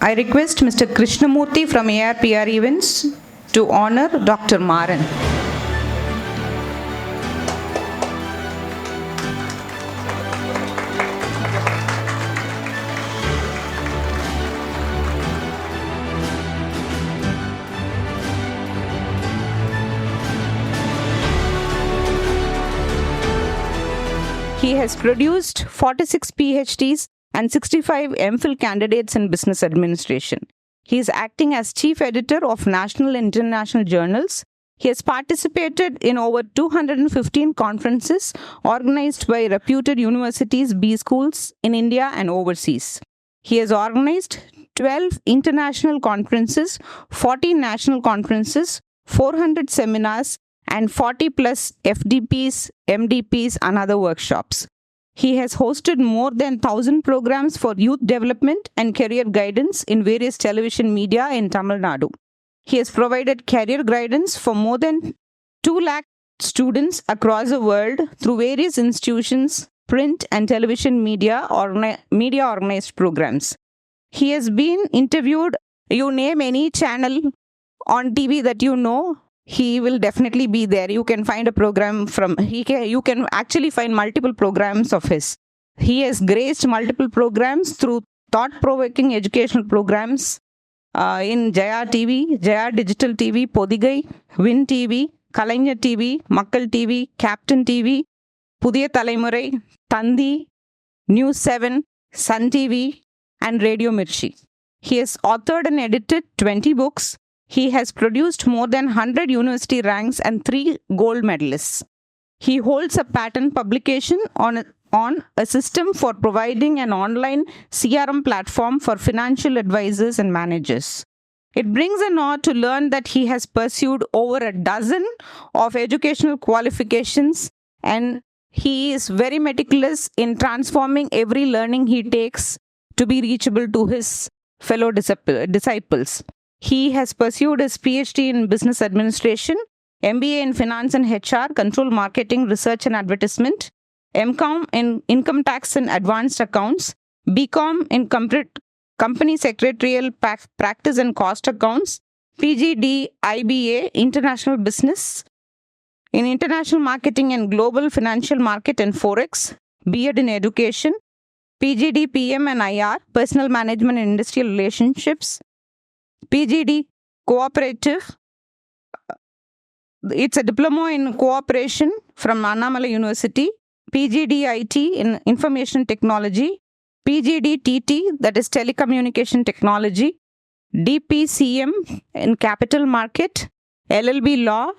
I request Mr. Krishnamurthy from ARPR Events to honor Dr. MARAN. He has produced 46 PhDs and 65 MPhil candidates in business administration. He is acting as chief editor of national and international journals. He has participated in over 215 conferences organized by reputed universities, B schools in India and overseas. He has organized 12 international conferences, 40 national conferences, 400 seminars, and 40 plus FDPs, MDPs, and other workshops. He has hosted more than 1,000 programs for youth development and career guidance in various television media in Tamil Nadu. He has provided career guidance for more than 2 lakh students across the world through various institutions, print and television media organized programs. He has been interviewed. You name any channel on TV that you know, he will definitely be there. You can find a program from, you can actually find multiple programs of his. He has graced multiple programs through thought-provoking educational programs in Jaya TV, Jaya Digital TV, Podigai, Win TV, Kalaignar TV, Makkal TV, Captain TV, Pudhiya Thalaimurai, Tandi, News 7, Sun TV, and Radio Mirchi. He has authored and edited 20 books. He has produced more than 100 university ranks and 3 gold medalists. He holds a patent publication on a system for providing an online CRM platform for financial advisors and managers. It brings an awe to learn that he has pursued over a dozen of educational qualifications, and he is very meticulous in transforming every learning he takes to be reachable to his fellow disciples. He has pursued his PhD in Business Administration, MBA in Finance and HR, Control Marketing, Research and Advertisement, MCOM in Income Tax and Advanced Accounts, BCom in Company Secretarial Practice and Cost Accounts, PGD IBA, International Business, in International Marketing and Global Financial Market and Forex, B.Ed in Education, PGD PM and IR, Personal Management and Industrial Relationships, PGD Cooperative. It's a diploma in cooperation from Annamalai University. PGD IT in Information Technology. PGD TT, that is Telecommunication Technology. DPCM in Capital Market. LLB Law,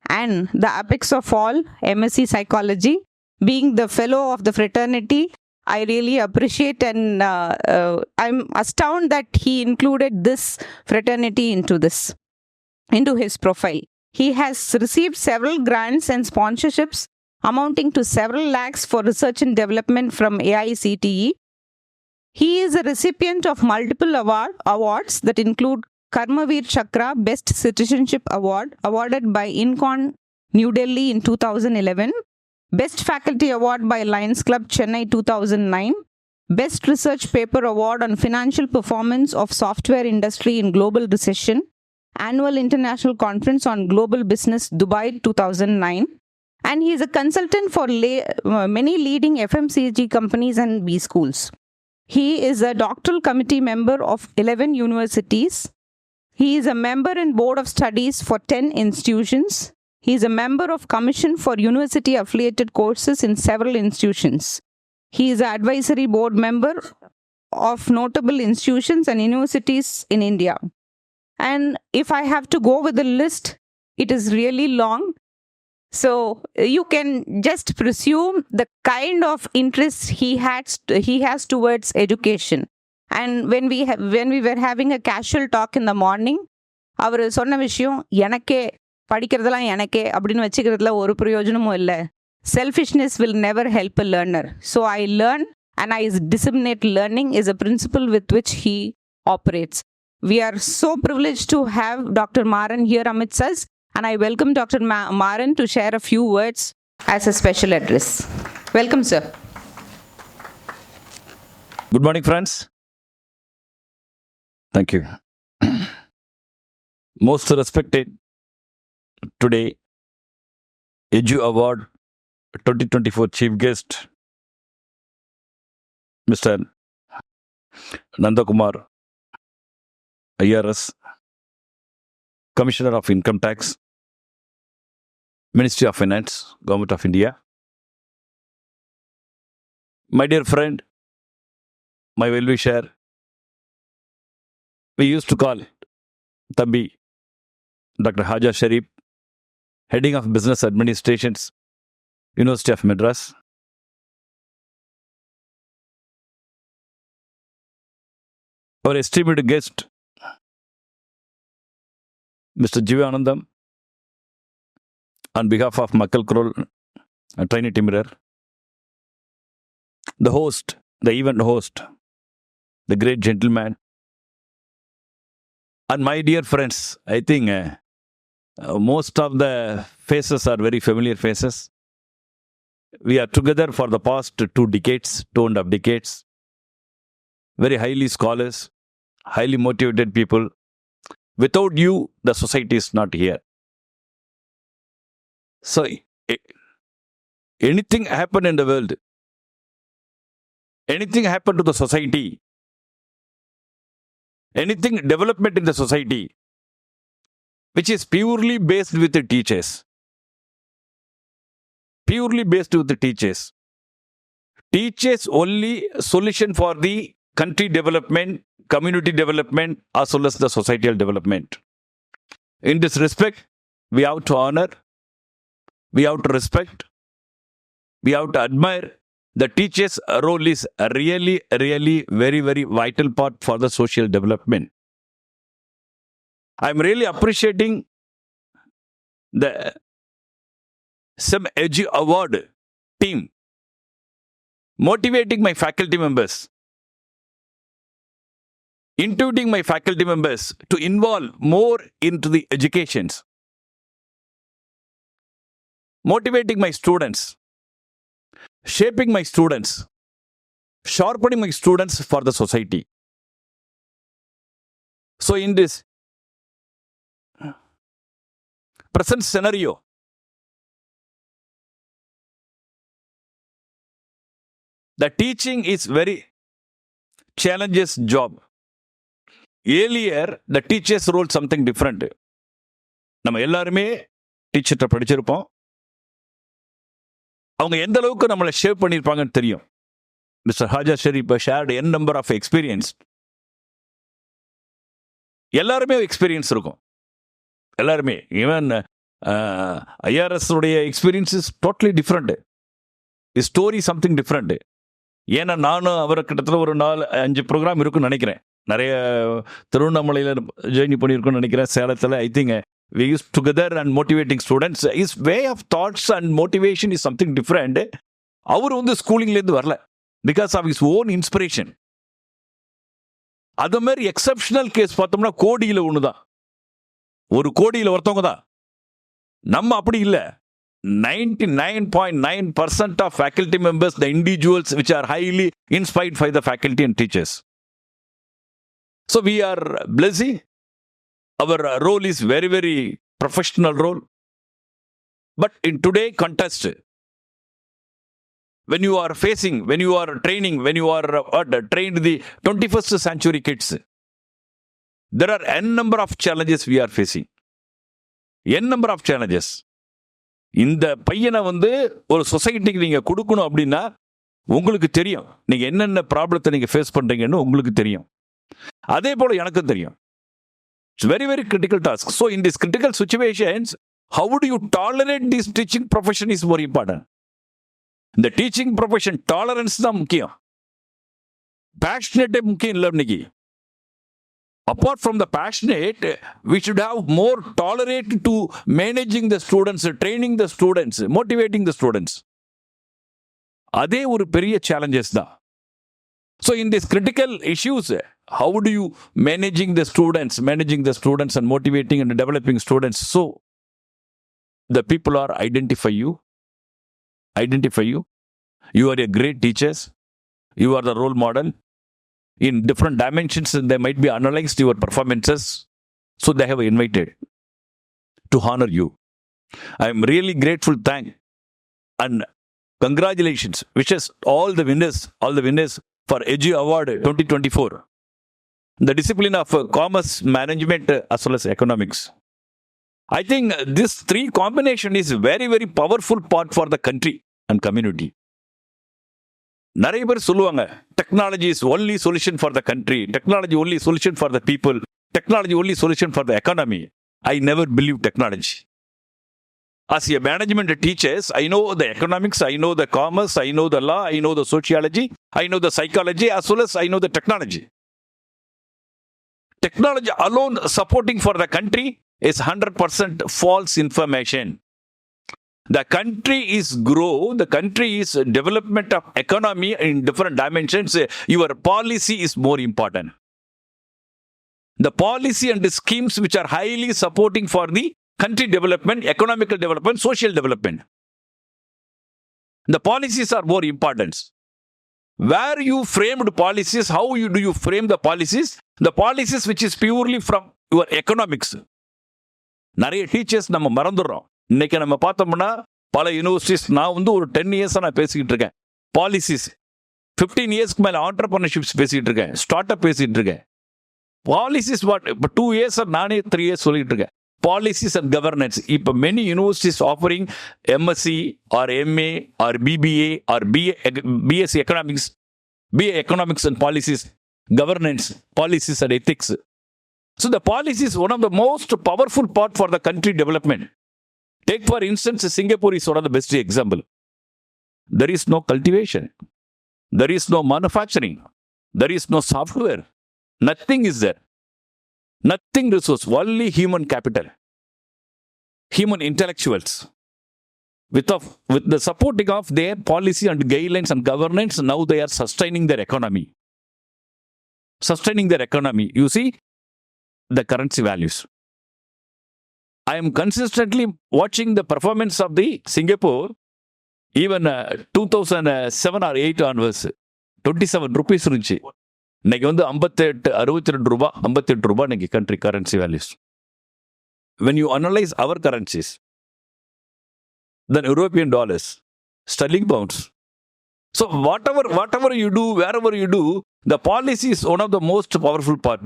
and the apex of all, MSc Psychology. Being the fellow of the fraternity, I really appreciate, and I'm astounded that he included this fraternity into his profile. He has received several grants and sponsorships amounting to several lakhs for research and development from AICTE. He is a recipient of multiple awards that include Karmavir Chakra Best Citizenship Award awarded by INCON New Delhi in 2011. Best Faculty Award by Lions Club Chennai 2009, Best Research Paper Award on Financial Performance of Software Industry in Global Recession, Annual International Conference on Global Business Dubai 2009, and he is a consultant for many leading FMCG companies and B schools. He is a doctoral committee member of 11 universities. He is a member in Board of Studies for 10 institutions. He is a member of Commission for University-affiliated courses in several institutions. He is an advisory board member of notable institutions and universities in India. And if I have to go with the list, it is really long. So you can just presume the kind of interest he has towards education. And when we were having a casual talk in the morning, அவர் சொன்ன விஷயம் எனக்கே படிக்கிறதெல்லாம் எனக்கே அப்படின்னு வச்சுக்கிறதுல ஒரு பிரயோஜனமும் இல்லை. Selfishness will never help a learner. So I learn and I disseminate learning is a principle with which he operates. We are so privileged to have Dr. MARAN here amidst us, and I welcome Dr. MARAN to share a few words as a special address. Welcome, sir. Good morning, friends. Thank you. Most respected, today, EDU Award 2024 Chief Guest, Mr. Nandakumar, IRS, Commissioner of Income Tax, Ministry of Finance, Government of India. My dear friend, my well-wisher, we used to call Thambi, Dr. Haja Sharif, Heading of Business Administrations, University of Madras. Our esteemed guest, Mr. Jivanandam, on behalf of MAKKALKURAL Trainee Team Leader, the host, the event host, the great gentleman, and my dear friends. I think most of the faces are very familiar faces. We are together for the past 2.5 decades. Very highly scholars, highly motivated people. Without you, the society is not here. So, anything happen in the world, anything happen to the society, anything development in the society, which is purely based with the teachers. Purely based with the teachers. Teachers only solution for the country development, community development, as well as the societal development. In this respect, we have to honor, we have to respect, we have to admire. The teacher's role is really very vital part for the social development. I'm really appreciating the CEM-Edu Award team, motivating my faculty members, intuiting my faculty members to involve more into the educations, motivating my students, shaping my students, sharpening my students for the society. So in this present scenario, the teaching is very challenges job. Earlier, the teacher's role something different. நம்ம எல்லாருமே டீச்சர்கிட்ட படிச்சிருப்போம். அவங்க எந்த அளவுக்கு நம்மளை shape பண்ணியிருப்பாங்கன்னு தெரியும். Mister Haja Sharif shared n number of experience. எல்லாருமே எக்ஸ்பீரியன்ஸ் இருக்கும். எல்லாருமே. ஈவன் IRS உடைய experience is totally different. The story something different. ஏன்னா நானும் அவரை கிட்டத்தட்ட ஒரு 4-5 ப்ரோக்ராம் இருக்குன்னு நினைக்கிறேன். நிறைய திருவண்ணாமலையில் ஜாயின் பண்ணியிருக்கோன்னு நினைக்கிறேன். சேலத்தில் I think we used together and motivating students. His way of thoughts and motivation is something different. அவர் வந்து ஸ்கூலிங்லேருந்து வரல. Because of his own inspiration. அது மாதிரி எக்ஸப்ஷனல் கேஸ் பார்த்தோம்னா கோடியில் ஒன்று தான். ஒரு கோடியில் ஒருத்தவங்க தான். நம்ம அப்படி இல்லை. 99.9% of faculty members, the individuals which are highly inspired by the faculty and teachers. So we are blessing. Our role is very professional role. But in today context, when you are facing, when you are training, when you are trained the 21st century kids, there are n number of challenges we are facing. n number of challenges. இந்த பையனை வந்து ஒரு சொசைட்டிக்கு நீங்க கொடுக்கணும் அப்படின்னா உங்களுக்கு தெரியும் நீங்க என்னென்ன ப்ராப்ளத்தை நீங்க ஃபேஸ் பண்றீங்கன்னு உங்களுக்கு தெரியும். அதே போல எனக்கும் தெரியும். It's very critical task. So in these critical situations, how would you tolerate this teaching profession is more important. The teaching profession tolerance தான் முக்கியம். Passionate முக்கியம் இல்லை இன்னைக்கு. Apart from the passionate, we should have more tolerate to managing the students, training the students, motivating the students. அதே ஒரு பெரிய challenges தான். So in these critical issues, how do you managing the students and motivating and developing students? So the people are identify you. You are a great teachers. You are the role model. in different dimensions, and they might be analyzed your performances. So they have invited to honor you. I am really grateful, thank and congratulations, wishes all the winners for EDU Award 2024. The discipline of commerce, management, as well as economics. I think this three combination is very, very powerful part for the country and community. நிறைய பேர் சொல்லுவாங்க technology is only solution for the country, technology only solution for the people, technology only solution for the economy. I never believe technology. As a management teachers, I know the economics, I know the commerce, I know the law, I know the sociology, I know the psychology, as well as I know the technology. Technology alone supporting for the country is 100% false information. The country is grow, the country is development of economy in different dimensions. Your policy is more important. The policy and the schemes which are highly supporting for the country development, economical development, social development. The policies are more important. Where you framed policies, how do you frame the policies? The policies which is purely from your economics. நிறைய teachers நம்ம மறந்துடுறோம். இன்னைக்கு நம்ம பார்த்தோம்னா பல universities, நான் வந்து ஒரு 10 இயர்ஸா நான் பேசிக்கிட்டு இருக்கேன். பாலிசிஸ் 15 இயர்ஸ்க்கு மேல ஆண்டர்பிரினர்ஷிப்ஸ் பேசிட்டு இருக்கேன், ஸ்டார்ட் அப் பேசிட்டு இருக்கேன். பாலிசிஸ் வாட் இப்போ 2 இயர்ஸ் நானே 3 இயர்ஸ் சொல்லிட்டு இருக்கேன். Policies and governance. இப்போ many universities offering MSc or MA or BBA or BSc economics, BA economics and policies, governance, policies and ethics. So the policy is one of the most powerful part for the country development. Take for instance, Singapore is one of the best example. There is no cultivation. There is no manufacturing. There is no software. Nothing is there. Nothing resource, only human capital, human intellectuals. With the supporting of their policy and guidelines and governance, now they are sustaining their economy. Sustaining their economy. You see, the currency values. I am consistently watching the performance of the Singapore, even 2007 or 8 onwards, 27 rupees இருந்துச்சு. இன்னைக்கு வந்து 62 ரூபாய் 58 ரூபாய் இன்னைக்கு country currency values. When you analyze our currencies, then European dollars, sterling pounds. So whatever you do, wherever you do, the policy is one of the most powerful part.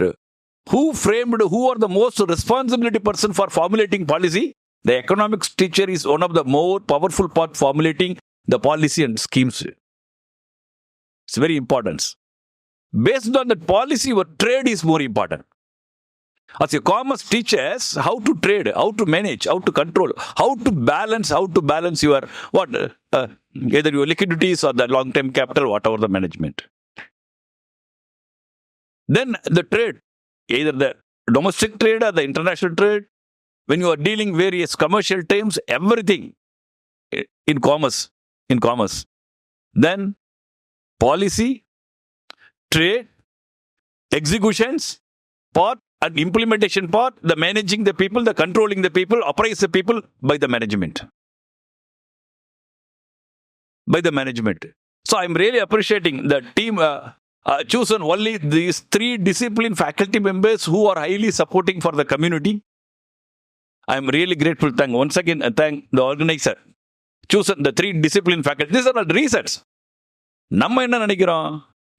Who are the most responsibility person for formulating policy? The economics teacher is one of the more powerful part formulating the policy and schemes. It's very important. Based on that policy, your trade is more important. As a commerce teachers, how to trade, how to manage, how to control, how to balance your either your liquidities or the long-term capital, whatever the management. Then the trade, either the domestic trade or the international trade, when you are dealing various commercial terms, everything in commerce. Then policy, trade, executions part and implementation part, the managing the people, the controlling the people, appraise the people by the management. So I'm really appreciating the team chosen only these 3 discipline faculty members who are highly supporting for the community. I'm really grateful. Once again, thank the organizer. Chosen the 3 discipline faculty. These are all research. நம்ம என்ன நினைக்கிறோம்?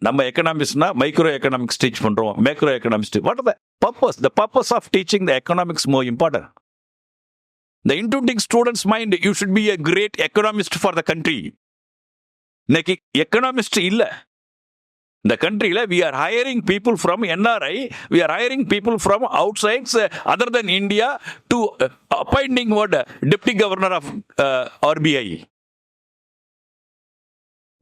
நம்ம எக்கனாமிக்ஸ்னா micro economics teach பண்றோம், macro economics. What are the purpose? The purpose of teaching the economics more important. The intuiting students' mind, you should be a great economist for the country. இன்னைக்கு economist இல்ல இந்த கண்ட்ரியில. We are hiring people from NRI, we are hiring people from outside other than India to appointing deputy governor of RBI.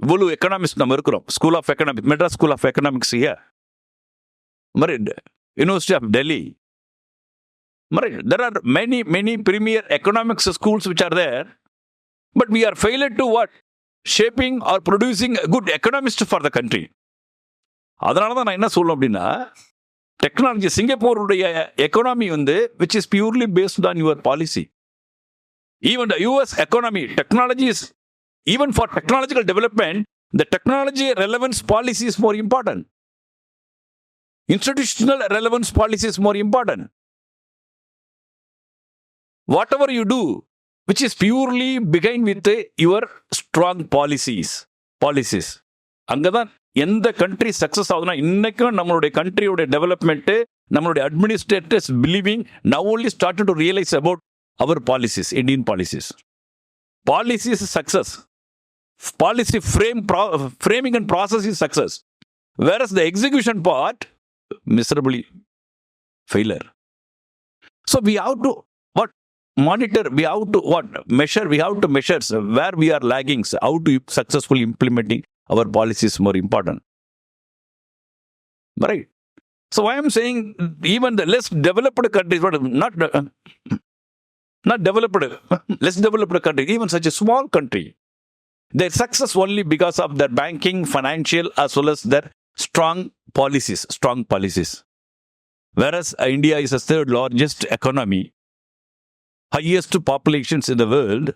இவ்வளவு economics நம்ம இருக்கிறோம். School of economics, Madras school of economics here. University of Delhi. There are many premier economics schools which are there, but we are failed to shaping or producing a good economist for the country. அதனால தான் நான் என்ன சொல்லணும் அப்படின்னா, technology சிங்கப்பூருடைய economy வந்து which is purely based on your policy. Even the US economy, technology is, even for technological development, the technology relevance policy is more important. Institutional relevance policy is more important. Whatever you do, which is purely begin with your strong policies. அங்கதான் எந்த country success ஆகுதுன்னா இன்னைக்கும் நம்மளுடைய கண்ட்ரியோட development நம்மளுடைய administrators believing now only started to realize about our policies, Indian policies. Policies is success. Policy framing and process is success. Whereas the execution part, miserably failure. So we have to monitor, we have to measure, we have to measure where we are lagging, how to successfully implementing our policies more important. Right? So I am saying even the less developed countries, not developed, less developed countries, even such a small country, their success only because of their banking, financial, as well as their strong policies. Whereas India is the third largest economy, highest populations in the world,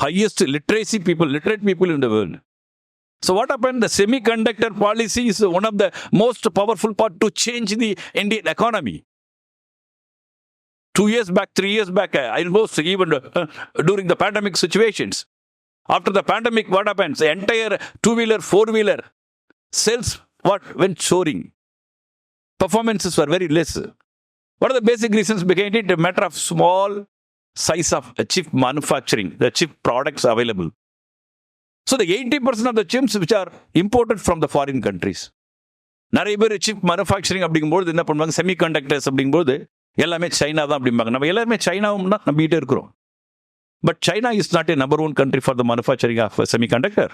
highest literate people in the world. So what happened? The semiconductor policy is one of the most powerful part to change the Indian economy. 2 years back, 3 years back, almost even during the pandemic situations. After the pandemic, what happens? The entire two-wheeler, four-wheeler sales went soaring. Performances were very less. What are the basic reasons behind it? A matter of small size of chip manufacturing, the chip products available. So the 80% of the chips which are imported from the foreign countries. நிறைய பேர் chip manufacturing அப்படிங்கும்போது என்ன பண்ணுவாங்க, semiconductors அப்படிங்கும்போது எல்லாமே China தான் அப்படிம்பாங்க. நம்ம எல்லாருமே சைனாவும் தான் நம்பிக்கிட்டே இருக்கிறோம். But China is not a number 1 country for the manufacturing of semiconductor.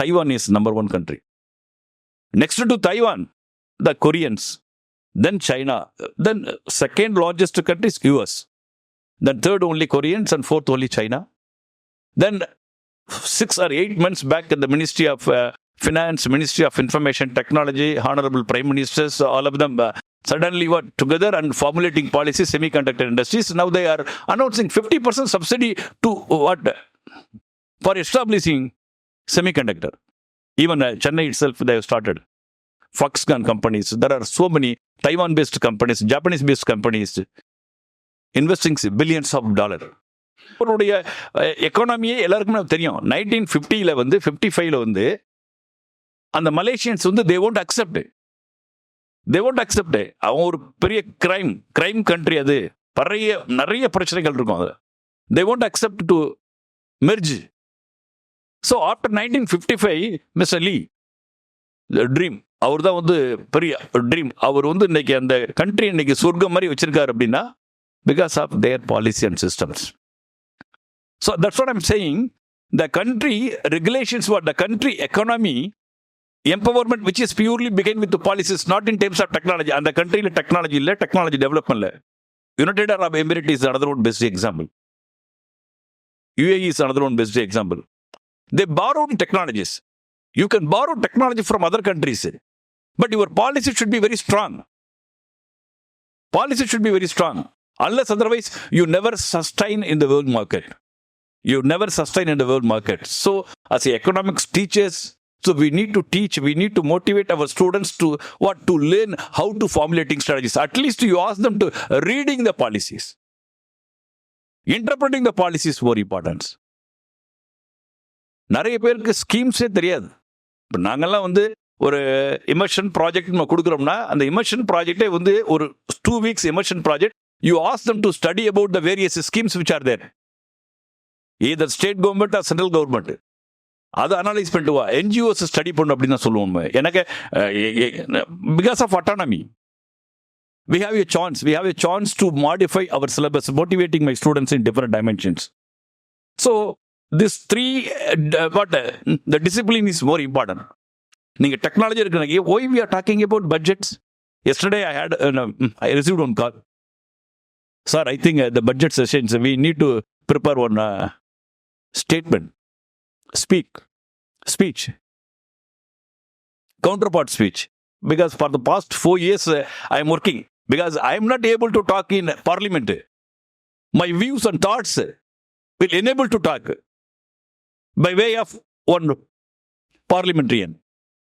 Taiwan is number 1 country. Next to Taiwan, the Koreans, then China, then second largest country is US, then third only Koreans, and fourth only China. Then 6 or 8 months back at the Ministry of Finance, Ministry of Information Technology, Honorable Prime Ministers, all of them suddenly together and formulating policy semiconductor industries. Now they are announcing 50% subsidy to for establishing semiconductor. Even Chennai itself, they have started. Foxconn companies. There are so many Taiwan-based companies, Japanese-based companies investing billions of dollars. அவருடைய எக்கானமியே எல்லாருக்குமே தெரியும். 1950 வந்து 55 வந்து அந்த Malaysians வந்து they won't accept. அவங்க ஒரு பெரிய கிரைம் கண்ட்ரி, அது நிறைய பிரச்சனைகள் இருக்கும். அது they won't accept to merge. So after 1955, Mr. Lee, the dream, அவர் தான் வந்து பெரிய ட்ரீம். அவர் வந்து இன்னைக்கு அந்த கண்ட்ரி இன்னைக்கு சொர்க்கம் மாதிரி வச்சிருக்காரு அப்படின்னா because of their policy and systems. So that's what I'm saying. The country regulations, the country economy empowerment, which is purely begin with the policies, not in terms of technology. And the country technology development. United Arab Emirates is another one best example. UAE is another one best example. They borrowed technologies. You can borrow technology from other countries, but your policy should be very strong. Unless otherwise, you never sustain in the world market. So, as economics teachers, so we need to teach, we need to motivate our students to learn how to formulating strategies. At least you ask them to reading the policies. Interpreting the policies more important. நிறைய பேருக்கு ஸ்கீம்ஸே தெரியாது. இப்போ நாங்கள்லாம் வந்து ஒரு immersion project நம்ம கொடுக்குறோம்னா அந்த immersion ப்ராஜெக்டே வந்து ஒரு 2 weeks immersion project. You ask them to study about the various schemes which are there. Either state government or central government. அதை அனலைஸ் பண்ணிட்டு வா. NGOs ஸ்டடி பண்ணணும் அப்படின்னு தான் சொல்லுவோம். எனக்கு because of autonomy we have a chance to modify our syllabus, motivating my students in different dimensions. So this 3 the discipline is more important. நீங்க technology இருக்கிறீங்க. Why we are talking about budgets? Yesterday I received one call. Sir, I think the budget sessions, we need to prepare one statement, speech, counterpart speech. Because for the past 4 years, I am working. Because I am not able to talk in parliament. My views and thoughts will enable to talk by way of one parliamentarian,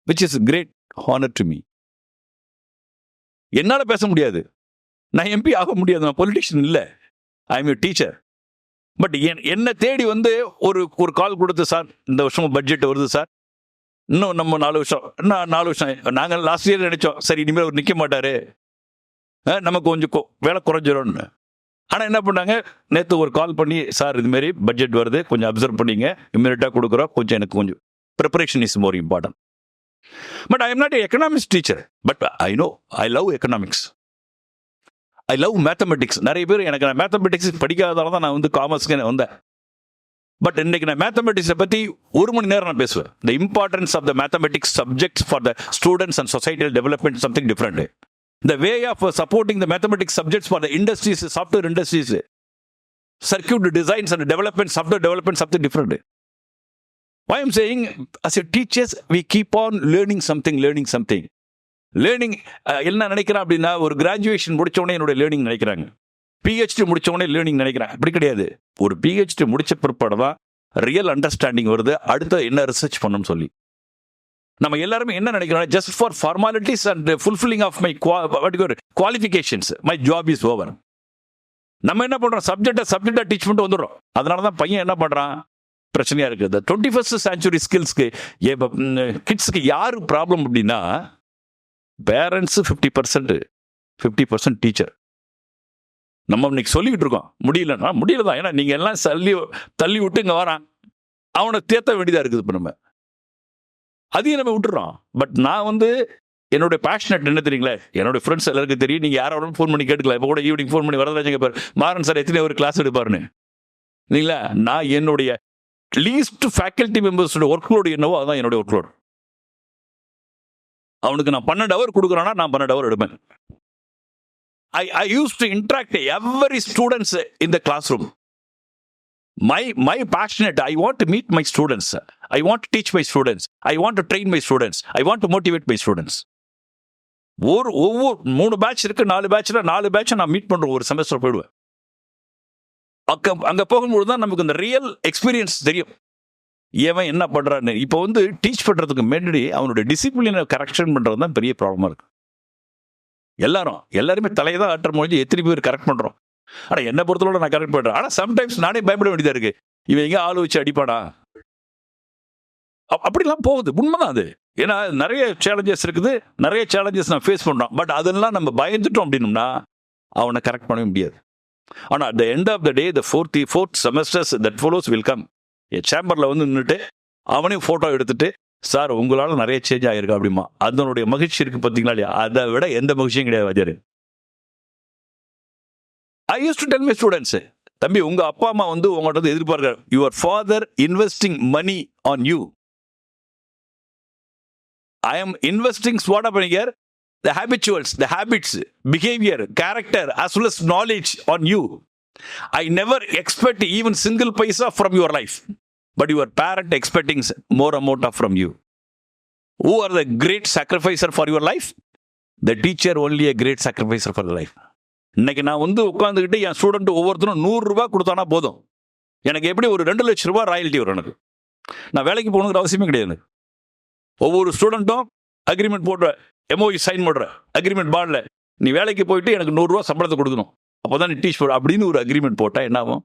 which is a great honor to me. என்னால் பேச முடியாது, நான் MP ஆக முடியாது, நான் politician இல்லை, I M A teacher. But என்னை தேடி வந்து ஒரு கால் கொடுத்து, சார் இந்த வருஷம் பட்ஜெட் வருது சார், இன்னும் நம்ம 4 வருஷம் நாங்கள் லாஸ்ட் இயர் நினைச்சோம் சரி இனிமேல் அவர் நிற்க மாட்டார், நமக்கு கொஞ்சம் வேலை குறைஞ்சிடும்னு. ஆனால் என்ன பண்ணாங்க, நேற்று ஒரு கால் பண்ணி, சார் இதுமாரி பட்ஜெட் வருது, கொஞ்சம் அப்சர்வ் பண்ணிங்க, இம்மீடியட்டாக கொடுக்குறோம், கொஞ்சம் எனக்கு கொஞ்சம் preparation is more important. But I am not economics teacher, but I know I love economics, I love mathematics. நிறைய பேர் எனக்கு நான் மேத்தமெட்டிக்ஸ் படிக்காததால தான் நான் வந்து காமர்ஸ்க்கு வந்தேன். பட் இன்னைக்கு நான் மேத்தமெட்டிக்ஸை பற்றி 1 மணி நேரம் நான் பேசுவேன். The importance of the mathematics subjects for the students and societal development something different. The way of supporting the mathematics subjects for the industries, software industries, circuit designs and development, software development, something different. Why I'm saying, as a teachers, we keep on learning something. Learning, என்ன நினைக்கிறேன் அப்படின்னா, ஒரு graduation முடிச்சோடனே என்னோட learning நினைக்கிறாங்க, PhD முடிச்சோடனே learning நினைக்கிறாங்க. அப்படி கிடையாது. ஒரு பிஹெச்டி முடிச்ச பிற்பாடு தான் ரியல் அண்டர்ஸ்டாண்டிங் வருது, அடுத்த என்ன ரிசர்ச் பண்ணணும்னு சொல்லி. நம்ம எல்லாருமே என்ன நினைக்கிறோம், just for formalities and fulfilling of my qualifications my job is over. நம்ம என்ன பண்றோம், சப்ஜெக்டா டீச் பண்ணிட்டு வந்துடுறோம். அதனால தான் பையன் என்ன பண்றான், பிரச்சனையா இருக்குது. 21st century ஸ்கில்ஸ்க்கு கிட்ஸ்க்கு யாரு ப்ராப்ளம் அப்படின்னா, பேரண்ட்ஸ் 50% டீச்சர். நம்ம இன்னைக்கு சொல்லிக்கிட்டு இருக்கோம், முடியல தான். ஏன்னா நீங்க எல்லாம் தள்ளி விட்டு இங்க வரான், அவனை தேத்த வேண்டியதா இருக்குது. இப்போ நம்ம அதையும் நம்ம விட்டுறோம். பட் நான் வந்து என்னோட பேஷனட் என்ன தெரியுங்களே, என்னோட ஃப்ரெண்ட்ஸ் எல்லாருக்கும் தெரியும். நீங்கள் யாரோட ஃபோன் பண்ணி கேட்டுக்கலாம். இப்போ கூட ஈவினிங் ஃபோன் பண்ணி வரதாச்சுங்க பாரு, மாறன் சார் எத்தனை ஒரு கிளாஸ் எடுப்பாருன்னு. இல்லைங்களா, நான் என்னுடைய லீஸ்ட் ஃபேக்கல்ட்டி மெம்பர்ஸோட ஒர்க் லோடு என்னவோ அதுதான் என்னுடைய ஒர்க் லோடு. அவனுக்கு நான் 12 hour கொடுக்குறான்னா நான் 12 hour எடுப்பேன். I used to interact every students in the classroom. My passionate, I want to meet my students, I want to teach my students, I want to train my students, I want to motivate my students. ஒவ்வொரு 3 batch இருக்கு, 4 பேட்ச்ல 4 batch நான் meet பண்றேன். ஒரு semester போயிடுவேன். அங்க போகும்போது தான் நமக்கு இந்த ரியல் எக்ஸ்பீரியன்ஸ் தெரியும், ஏன் என்ன பண்றான்னு. இப்போ வந்து டீச் பண்றதுக்கு முன்னாடி அவனுடைய டிசிப்ளினை கரெக்ஷன் பண்றது தான் பெரிய ப்ராப்ளமா இருக்கு. எல்லாருமே தலையை தான் ஆட்டுற மொழி, எத்தனை பேர் கரெக்ட் பண்றோம். ஆனால் என்ன பொறுத்தவரை நான் கரெக்ட் பண்ணுறேன். ஆனால் சம்டைம்ஸ் நானே பயப்பட வேண்டியதாக இருக்கு, இவன் எங்கே ஆள் வச்சு அடிப்பானா, அப்படிலாம் போகுது. உண்மைதான் அது. ஏன்னா நிறைய சேலஞ்சஸ் இருக்குது, நிறைய சேலஞ்சஸ் நான் ஃபேஸ் பண்ணுறோம். பட் அதெல்லாம் நம்ம பயந்துட்டோம் அப்படின்னோம்னா அவனை கரெக்ட் பண்ணவே முடியாது. ஆனால் at the end of the day, the fourth semesters that follows will come. என் சேம்பரில் வந்து நின்றுட்டு அவனையும் ஃபோட்டோ எடுத்துட்டு, சார் உங்களால் நிறைய சேஞ்ச் ஆகிருக்கு அப்படிமா. அதனுடைய மகிழ்ச்சி இருக்கு பார்த்தீங்களா இல்லையா, அதை விட எந்த மகிழ்ச்சியும் கிடையாது வாத்தியார். I used to tell my students, தம்பி உங்க அப்பா அம்மா வந்து உங்கள்கிட்ட வந்து எதிர்பார்க்கிறார், your father investing money on you. I am investing what up here, the habituals, the habits, behavior, character as well as knowledge on you. I never expect even single paisa from your life, but your parent expecting more amount of from you. Who are the great sacrificer for your life? The teacher only a great sacrificer for the life. இன்னைக்கு நான் வந்து உட்காந்துக்கிட்டு என் student ஒவ்வொருத்தரும் 100 ரூபாய் கொடுத்தானா போதும், எனக்கு எப்படி ஒரு 2 லட்சம் ரூபாய் ராயல்ட்டி வரும். எனக்கு நான் வேலைக்கு போகணுங்கிற அவசியமே கிடையாது. ஒவ்வொரு ஸ்டூடெண்ட்டும் அக்ரிமெண்ட் போடுற, எம்ஓஇ சைன் பண்ணுற அக்ரிமெண்ட் பாடில், நீ வேலைக்கு போயிட்டு எனக்கு 100 ரூபா சம்பளத்தை கொடுக்கணும், அப்போ தான் நீ டீச் போட அப்படின்னு ஒரு அக்ரிமெண்ட் போட்டால் என்ன ஆகும்,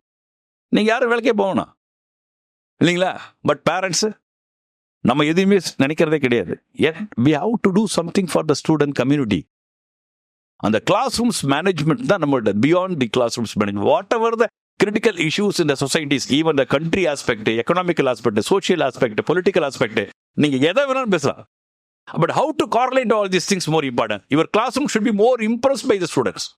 நீங்கள் யாரும் வேலைக்கே போகணும் இல்லைங்களா. பட் பேரண்ட்ஸு நம்ம எதுவுமே நினைக்கிறதே கிடையாது. we have to do something for the student community. அந்த கிளாஸ் ரூம்ஸ் மேனேஜ்மெண்ட் தான் நம்மளோட, beyond the class rooms management. Whatever the critical issues in the societies, even the country aspect, economical aspect, social aspect, political aspect, நீங்க எதை வேணாலும் பேசலாம். But how to correlate all these things more important. Your class room should be more impressed by the students.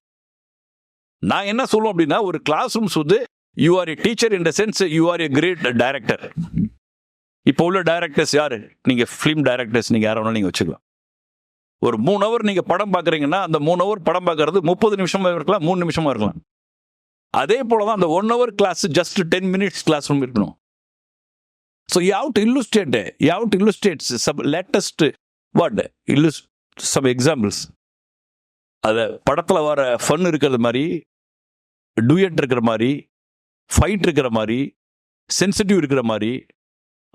நான் என்ன சொல்லுவோம் அப்படின்னா, ஒரு class rooms வந்து you are a teacher in the sense you are a great director. இப்போ உள்ள directors யாரு, நீங்க ஃபிலிம் டைரக்டர்ஸ், நீங்க யாரை வேணாலும் நீங்க வச்சுக்கலாம். ஒரு 3 hour நீங்க படம் பார்க்குறீங்கன்னா அந்த 3 hour படம் பார்க்கறது 30 நிமிஷமா இருக்கலாம், 3 நிமிஷமா இருக்கலாம். அதே போல தான் அந்த 1 hour class just 10 minutes class room இருக்கணும். So you have to illustrate some latest some examples. அதை படத்தில் வர ஃபன் இருக்கிற மாதிரி, டூயட் இருக்கிற மாதிரி, ஃபைட் இருக்கிற மாதிரி, சென்சிட்டிவ் இருக்கிற மாதிரி,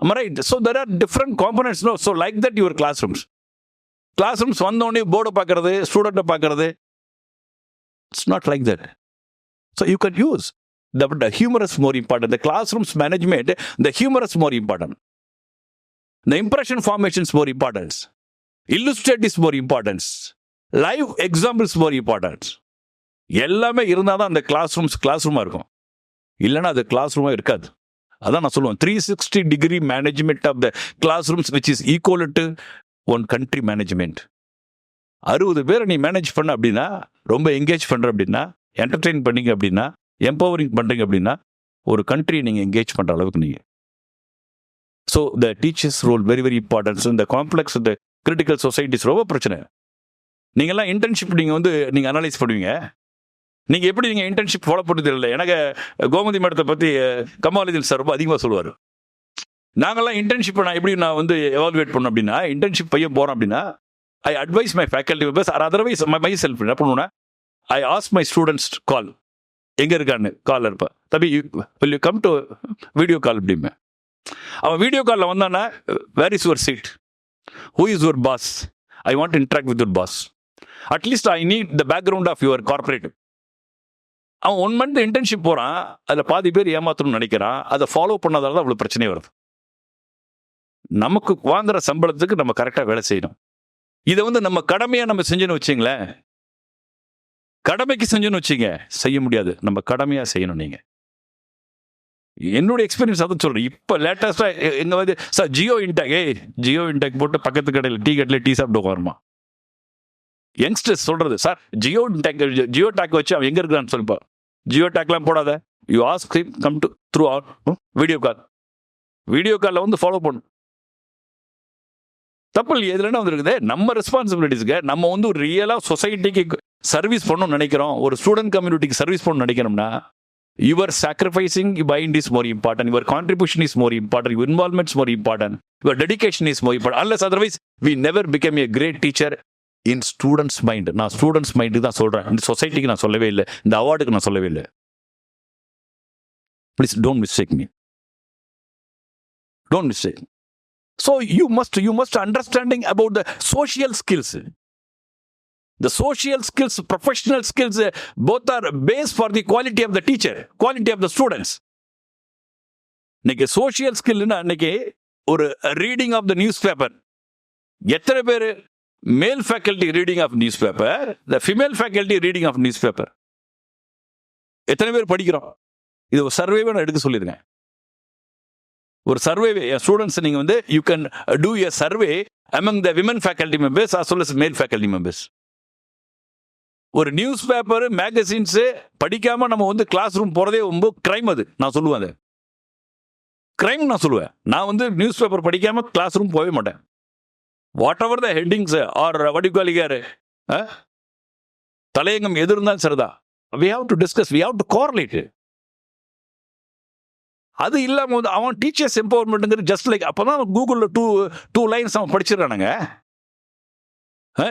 right. So there are different components. So like that your class rooms. Class rooms வந்தோடனே போர்டை பார்க்கறது, ஸ்டூடெண்ட்டை பார்க்கறது, it's not like that. So you can use the humorous more important. The classroom's management, the humorous more important. The impression formation is more important. Illustrate is more important. Live examples more important. எல்லாமே இருந்தால் தான் அந்த class ரூமாக இருக்கும். இல்லைன்னா அது class ரூமாக இருக்காது. அதான் நான் சொல்லுவேன், 360 degree management of the classrooms which is equal to one country management. 60 பேரை நீ மேனேஜ் பண்ண அப்படின்னா, ரொம்ப என்கேஜ் பண்ணுற அப்படின்னா, என்டர்டெயின் பண்ணிங்க அப்படின்னா, எம்பவரிங் பண்ணுறீங்க அப்படின்னா, ஒரு கண்ட்ரியை நீங்கள் என்கேஜ் பண்ணுற அளவுக்கு நீங்கள். So the teachers role very very importance. இந்த காம்ப்ளெக்ஸ், இந்த கிரிட்டிக்கல் சொசைட்டிஸ் ரொம்ப பிரச்சனை. நீங்கள்லாம் இன்டர்ன்ஷிப் நீங்கள் அனலைஸ் பண்ணுவீங்க. நீங்கள் எப்படி நீங்கள் இன்டர்ன்ஷிப் ஃபாலோ பண்ணது இல்லை. எனக்கு கோமதி மேடத்தை பற்றி கமாலுதீன் சார் ரொம்ப அதிகமாக சொல்லுவார். நாங்கள்லாம் இன்டர்ன்ஷிப்பை நான் வந்து எவாலுவேட் பண்ணோம் அப்படின்னா, இன்டர்ன்ஷிப் பையன் போகிறோம் அப்படின்னா, I advise my faculty members or otherwise myself. என்ன பண்ணுவேன்னா, I ask my students call, எங்கே இருக்கான்னு காலில் இருப்பேன். தம்பி will you come to video call அப்படிமே. அவன் வீடியோ காலில் வந்தானா, where is your seat, who is your boss, I want to interact with your boss, at least I need the background of your corporate. அவன் 1 month இன்டர்ன்ஷிப் போகிறான், அதில் பாதி பேர் ஏமாற்றணும்னு நினைக்கிறான். அதை ஃபாலோ பண்ணதால தான் அவ்வளோ பிரச்சனையே வருது. நமக்கு வாங்குற சம்பளத்துக்கு நம்ம கரெக்டாக வேலை செய்யணும். இதை வந்து நம்ம கடமையாக நம்ம செஞ்சுன்னு வச்சிங்களேன், கடமைக்கு செஞ்சுன்னு வச்சிங்க, செய்ய முடியாது. நம்ம கடமையாக செய்யணும். நீங்கள் என்னுடைய எக்ஸ்பீரியன்ஸ் அதை சொல்கிறேன். இப்போ லேட்டஸ்ட்டாக எங்கே வந்து சார் ஜியோ இன்டேக் போட்டு பக்கத்து கடையில் டீ கடையில் டீ சாப்பிட்டு உட்காருமா. யங்ஸ்டர்ஸ் சொல்கிறது, சார் ஜியோ டேக் வச்சு அவன் எங்கே இருக்கிறான்னு சொல்லிப்பா. ஜியோ டேக்லாம் போடாத, you ask him come to through video காலில் வந்து ஃபாலோ பண்ணும். தப்பு இல்லை, எதுலன்னா வந்துருக்குது நம்ம ரெஸ்பான்சிபிலிட்டிஸ்க்கு. நம்ம வந்து ஒரு ரியலாக சொசைட்டிக்கு சர்வீஸ் பண்ணணும்னு நினைக்கிறோம், ஒரு ஸ்டூடெண்ட் கம்யூனிட்டிக்கு சர்வீஸ் பண்ணணும்னு நினைக்கிறோம்னா, your sacrificing mind is more important, your contribution is more important, your involvement is more important, your dedication is more important. Unless otherwise we never become a great teacher in students mind. நான் students mind தான் சொல்கிறேன், இந்த சொசைட்டிக்கு நான் சொல்லவே இல்லை, இந்த அவார்டுக்கு நான் சொல்லவே இல்லை. Please don't mistake me, don't mistake. So you must understanding about the social skills. The social skills, professional skills, both are base for the quality of the teacher, quality of the students. இன்னைக்கு social ஸ்கில்னா, இன்னைக்கு ஒரு reading of the newspaper, எத்தனை பேர் male faculty reading of newspaper, the female faculty reading of newspaper, எத்தனை பேர் படிக்கிறோம்? இது ஒரு சர்வேவை நான் எடுக்க சொல்லியிருக்கேன். ஒரு சர்வே ஸ்டூடெண்ட்ஸ் நீங்கள் வந்து you can do a survey among the women faculty members as well as மேல் ஃபேக்கல்டி மெம்பர்ஸ். ஒரு நியூஸ் பேப்பர் மேகசின்ஸு படிக்காமல் நம்ம வந்து கிளாஸ் ரூம் போகிறதே ரொம்ப கிரைம். அது நான் சொல்லுவேன், அது கிரைம் நான் சொல்லுவேன். நான் வந்து நியூஸ் பேப்பர் படிக்காமல் கிளாஸ் ரூம் போகவே மாட்டேன். Whatever the headings are வடிகாலிகார் தலையங்கம் எது இருந்தாலும் சரிதான், we have to discuss, we have to correlate. அது இல்லாமல் வந்து அவன் டீச்சர்ஸ் எம்பவர்மெண்ட்டுங்கிறது ஜஸ்ட் லைக் அப்போ தான் கூகுளில் டூ லைன்ஸ் அவன் படிச்சிடறானுங்க.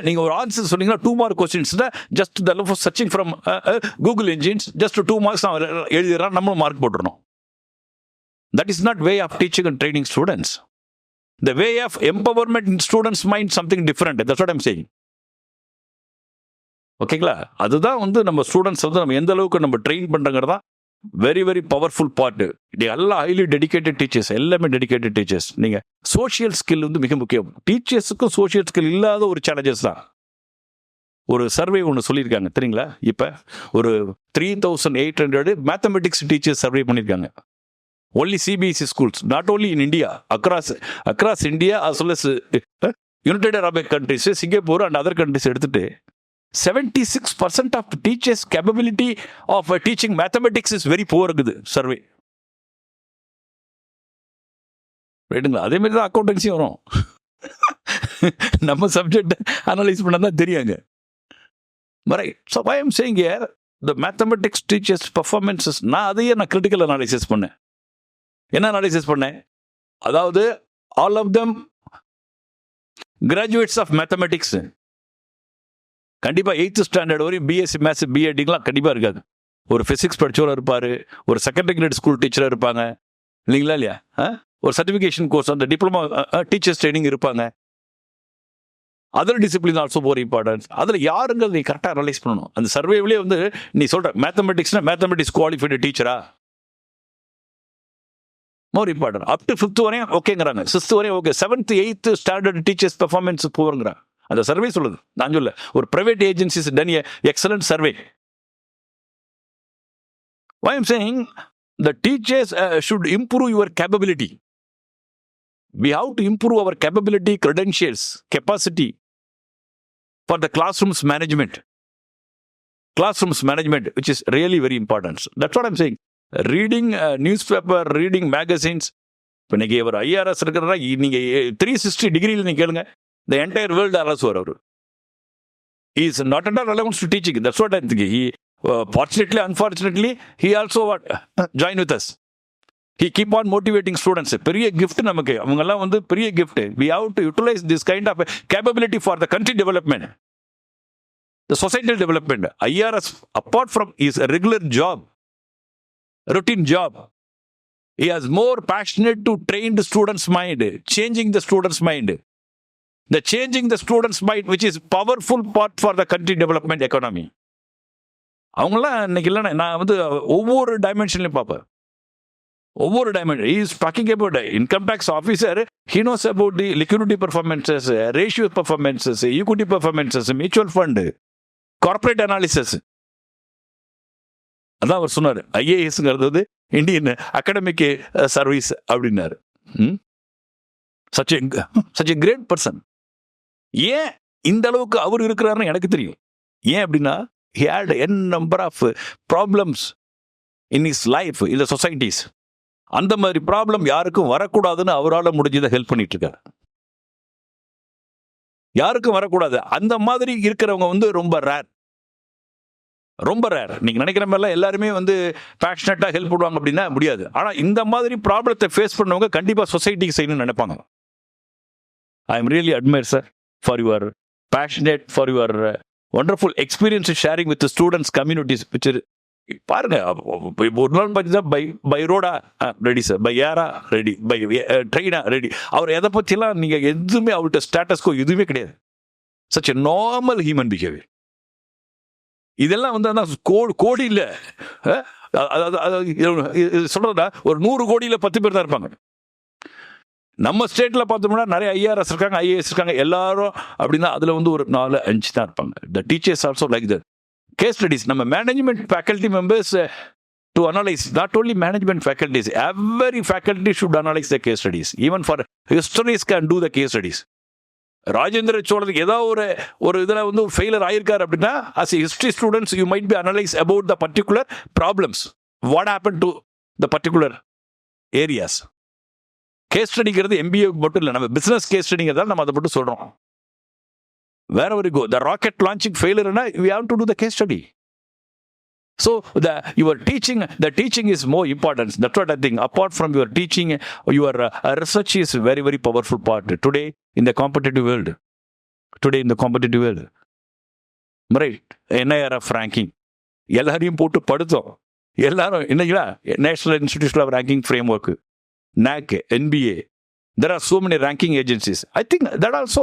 நீங்கள் ஒரு ஆன்சர் சொன்னீங்கன்னா 2 mark கொஸ்டின்ஸ்னா just the love searching from Google engines just 2 marks அவன் எழுதிடுறான், நம்மளும் மார்க் போட்டுடணும். That is not way of teaching and training students. The way of empowerment in students mind something different. That's what I'm saying. ஓகேங்களா? அதுதான் வந்து நம்ம students வந்து நம்ம எந்த அளவுக்கு நம்ம ட்ரெயின் பண்ணுறங்கிறதா வெரி வெரி பவர்ஃபுல் பார்ட்டு. எல்லாம் ஹைலி டெடிகேட்டட் டீச்சர்ஸ், எல்லாமே டெடிகேட்டட் டீச்சர்ஸ். நீங்கள் சோஷியல் ஸ்கில் வந்து மிக முக்கியம். டீச்சர்ஸுக்கும் சோஷியல் ஸ்கில் இல்லாத ஒரு சேலஞ்சஸ் தான். ஒரு சர்வே ஒன்று சொல்லியிருக்காங்க தெரியுங்களா? இப்போ ஒரு 3800 மேத்தமெட்டிக்ஸ் டீச்சர்ஸ் சர்வே பண்ணியிருக்காங்க. Only CBSE schools, not only in India, across India as well as United Arabic countries, Singapore and other countries எடுத்துட்டு 76% of teachers' capability of teaching mathematics is very poor இருக்குது survey. ரைட்டுங்களா? அதே மாதிரி தான் accountancy வரும். நம்ம subject analyse பண்ண தான் தெரியாங்க. Right. So I am saying here the mathematics teachers performances, நான் அதையே கிரிட்டிக்கல் அனாலிசிஸ் பண்ணேன். என்ன அனாலிசிஸ் பண்ணேன்? அதாவது all of them graduates of mathematics. கண்டிப்பாக 8th standard வரையும் பிஎஸ்சி மேத்ஸ் பிஎட்லாம் கண்டிப்பாக இருக்காது. ஒரு ஃபிசிக்ஸ் படித்தவராக இருப்பார், ஒரு செகண்டரி கிரேட் ஸ்கூல் டீச்சராக இருப்பாங்க, இல்லைங்களா? இல்லையா? ஒரு சர்டிஃபிகேஷன் கோர்ஸ், அந்த டிப்ளமா டீச்சர்ஸ் ட்ரைனிங் இருப்பாங்க. Other discipline also more importance. அதில் யாருங்கிறது நீ கரெக்டாக அனலைஸ் பண்ணணும். அந்த சர்வேவிலே வந்து நீ சொல்கிற மேத்தமெட்டிக்ஸ் குவாலிஃபைடு டீச்சரா more important. Up to 5th வரையும் ஓகேங்கிறாங்க, 6th வரையும் okay, 7th 8th standard teachers performance போகிறங்கிறாங்க. அந்த சர்வே சொல்லுது, நான் சொல்ல. ஒரு private agencies done a excellent survey. Why I'm saying the teachers should improve your capability. We have to improve our capability, credentials, capacity for the classrooms management. Classrooms management, which is really very important. That's what I'm saying. Reading newspaper, reading magazines. இப்போ நீங்கள் ஒரு IRS இருக்கிறதா, நீங்கள் 360 டிகிரியில் நீங்கள் கேளுங்க, the entire world அரசு வரும். He is not at all relevant to teaching. That's what I'm thinking. He fortunately, unfortunately, he also join with us. He keep on motivating students. பெரிய gift நமக்கு. அவங்கெல்லாம் வந்து பெரிய gift. We have to utilize this kind of capability for the country development, the societal development. IRS, apart from his regular job, routine job, he has more passionate to train the student's mind, changing the student's mind. The changing the student's mind, which is powerful part for the country development economy. அவங்களாம் இன்னைக்கு இல்லைன்னா நான் வந்து ஒவ்வொரு டைமென்ஷன்லையும் பார்ப்பேன். ஒவ்வொரு dimension is talking about income tax officer. He knows about the liquidity performances, ratio performances, equity performances, mutual fund, corporate analysis. அதான் அவர் சொன்னார், IASங்கிறது வந்து இந்தியன் அகாடமிக் சர்வீஸ் அப்படின்னாரு. such a great person. ஏன் இந்த அளவுக்கு அவர் இருக்கிறாருன்னு எனக்கு தெரியும். ஏன் அப்படின்னா he had n number of problems in his life, in the societies. அந்த மாதிரி ப்ராப்ளம் யாருக்கும் வரக்கூடாதுன்னு அவரால் முடிஞ்சதை ஹெல்ப் பண்ணிட்டு இருக்காரு. யாருக்கும் வரக்கூடாது. அந்த மாதிரி இருக்கிறவங்க வந்து ரொம்ப ரேர். நீங்க நினைக்கிற மாதிரிலாம் எல்லாருமே வந்து பேஷனட்டா ஹெல்ப் பண்ணுவாங்க அப்படின்னா முடியாது. ஆனா இந்த மாதிரி ப்ராப்ளத்தை ஃபேஸ் பண்ணவங்க கண்டிப்பா சொசைட்டிக்கு செய்யணும்னு நினைப்பாங்க. I am really admire sir for your passionate, for your wonderful experience sharing with the students communities. which பாருங்க, ஒரு நாள் பார்த்தீங்கன்னா பை ரோடா ரெடி சார், பை ஏரா ரெடி, பை ட்ரெயினா ரெடி. அவர் எதை பற்றிலாம் நீங்கள் எதுவுமே அவர்கிட்ட ஸ்டேட்டஸ்கோ எதுவுமே கிடையாது. Such a normal human behaviour. இதெல்லாம் வந்து கோடி இல்லை, சொல்றதா ஒரு 100 கோடியில் 10 பேர் தான் இருப்பாங்க. நம்ம ஸ்டேட்ல பார்த்தோம்னா நிறைய IRS இருக்காங்க, IAS இருக்காங்க, எல்லாரும் அப்படின்னா அதுல வந்து ஒரு 4-5 தான் இருப்பாங்க. The teachers also like that. Case studies, நம்ம management faculty members to analyze, not only management faculties, every faculty should analyze the case studies. Even for historians can do the case studies. Rajendra சோழனுக்கு ஏதாவது ஒரு இதில் வந்து failure ஆயிருக்காரு அப்படின்னா, as a history students you might be analyze about the particular problems, what happened to the particular areas. Case ஸ்டடிங்கிறது MBA மட்டும் இல்லை, நம்ம பிசினஸ் கேஸ் ஸ்டடிங்கிறதால நம்ம அதை மட்டும் சொல்றோம். wherever you go, the rocket launching failure, we have to do the case study. So your teaching is more important. That's what I think. Apart from your teaching, your research is very, very powerful part today in the competitive world. Right? NIRF ranking, எல்லாரையும் போட்டு படுத்தோம். எல்லாரும் என்னங்களா, national institution of ranking framework, NAC, NBA. There are so many ranking agencies. I think that also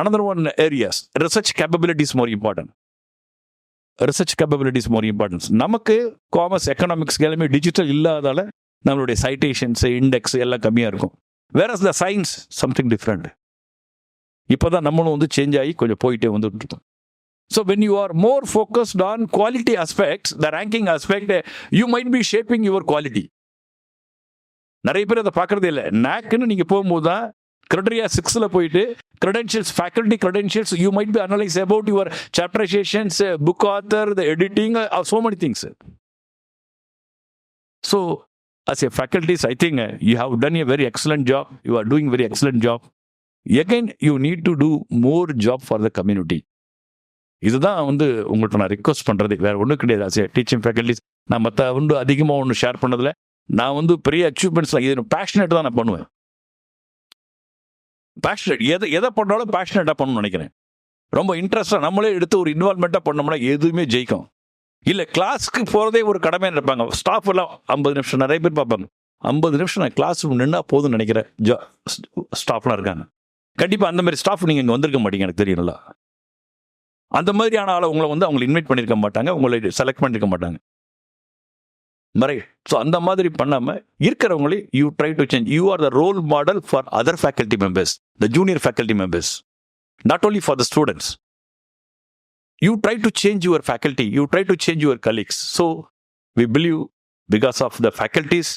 another one areas. Research capability is more important. நமக்கு commerce, economics எல்லாமே digital இல்லாதால நம்மளுடைய citations, index எல்லாம் கம்மியாக இருக்கும். வேறஸ் த science something different. இப்போ தான் நம்மளும் வந்து சேஞ்ச் ஆகி கொஞ்சம் போயிட்டே வந்துட்டு இருக்கோம். So when you are more focused on quality aspects, the ranking aspect, you might be shaping your quality. நிறைய பேர் அதை பார்க்கறதே இல்லை. NACன்னு நீங்கள் போகும்போது தான் criteria 6ல போயிட்டு credentials, faculty credentials, you might be analyze about your chapterizations, book author, the editing, so many things. So as a faculties, I think you have done a very excellent job. You are doing very excellent job. Again, you need to do more job for the community. இதுதான் வந்து உங்கள்கிட்ட நான் request பண்ணுறது, வேற ஒன்றும் கிடையாது. as a teaching faculties, நான் மற்ற ஒன்று அதிகமாக ஒன்று ஷேர் பண்ணதில்லை. நான் வந்து பெரிய அச்சீவ்மெண்ட்ஸ்லாம் இது பேஷனேட் தான் நான் பண்ணுவேன். பேஷனேட் எதை பண்ணாலும் பேஷனேட்டாக பண்ணணும்னு நினைக்கிறேன். ரொம்ப இன்ட்ரெஸ்டாக நம்மளே எடுத்து ஒரு இன்வால்மெண்ட்டாக பண்ணோம்னா எதுவுமே ஜெயிக்கும். இல்லை கிளாஸ்க்கு போகிறதே ஒரு கடமையாக இருப்பாங்க. ஸ்டாஃப் எல்லாம் 50 நிமிஷம், நிறைய பேர் பார்ப்பாங்க 50 நிமிஷம் நான் கிளாஸ் நின்னா போதும்னு நினைக்கிறேன் ஸ்டாஃப்லாம் இருக்காங்க. கண்டிப்பாக அந்த மாதிரி ஸ்டாஃப் நீங்கள் இங்கே வந்திருக்க மாட்டீங்க, எனக்கு தெரியல. அந்த மாதிரியான ஆளை அவங்களை இன்வைட் பண்ணியிருக்க மாட்டாங்க, உங்களை செலக்ட் பண்ணியிருக்க மாட்டாங்க. ஸோ அந்த மாதிரி பண்ணாமல் இருக்கிறவங்களே you try to change. You are the role model for other faculty members, the junior faculty members, not only for the students. You try to change your faculty, you try to change your colleagues. So we believe because of the faculties,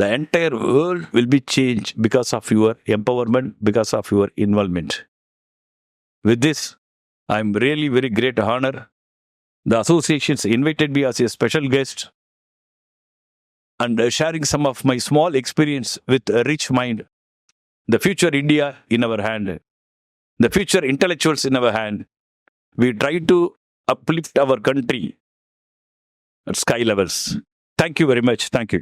the entire world will be changed because of your empowerment, because of your involvement. With this, I am really very great honor. The associations invited me as a special guest and sharing some of my small experience with a rich mind. The future India in our hand, the future intellectuals in our hand. We try to uplift our country at sky levels. Thank you very much. Thank you.